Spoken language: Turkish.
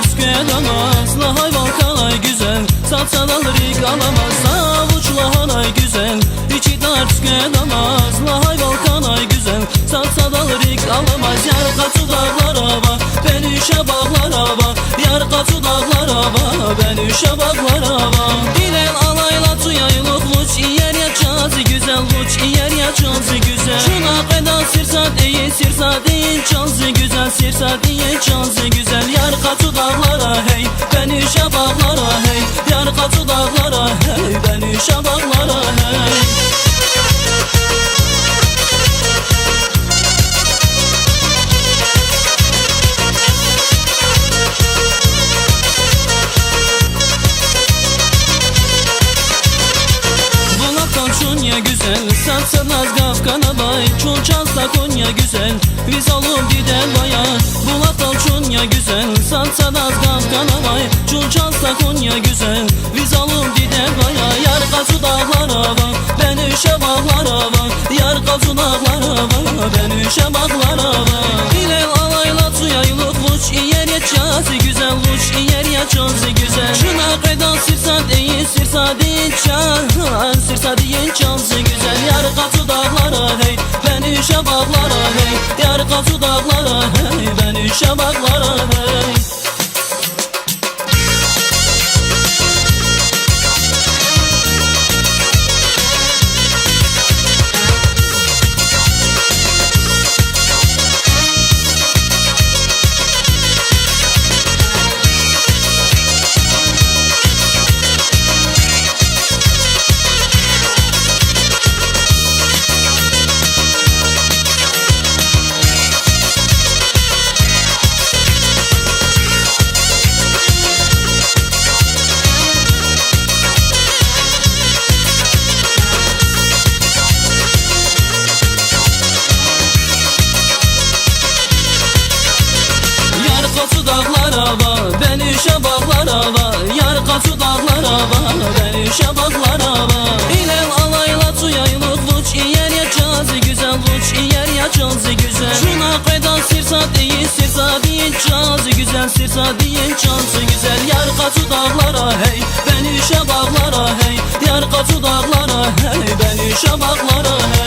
ters gelemez. Lahay Balkanay güzel, satsan alır alamaz. Avuç lahanay güzel, içi ters gelemez. Lahay Balkanay güzel, satsan alır alamaz. Yar kaçı dağlara bak, ben işe baklara bak. Yar kaçı dağlara bak, ben işe baklara bak. Dilel alayla tuyaylık luç, yer ya çazı güzel luç, yer ya çazı güzel. Şuna kadar sirsat değil çazı güzel, sirsat değil çazı güzel. Yar kaçı dağlara hey, ben işe baklara hey. Yar kaçı dağlara hey, ben işe baklara hey. Konya güzel, Satsınaz Kafkana bay. Çulçazda Konya güzel, biz alıp gider baya. Bulakal Çonya güzel, Satsınaz Kafkana bay. Çulçazda Konya güzel, biz alıp gider baya. Yar kaçı dağlara bak, ben işe baklara bak. Yar kaçı dağlara bak, ben işe baklara bak. Dilel alayla tuyaylık luç, yer ya çazı güzel luç, yer ya çazı güzel. Şuna kadar sirsat değil çaz, sirsat değil çazı güzel. Yar kaçı dağlara hey, ben işe baklara hey. Yar kaçı dağlara hey, ben işe baklara hey. Kaçı dağlara bak, ben işe baklara bak. Yar kaçı dağlara bak, ben işe baklara bak. İlel alayla tuyaylık luç, yer ya çazı güzel luç, yer ya çazı güzel. Şuna kadar sirsat değil çazı güzel, sirsat değil çazı güzel. Yar kaçı dağlara hey, ben işe baklara hey. Yar kaçı dağlara hey, ben işe baklara hey.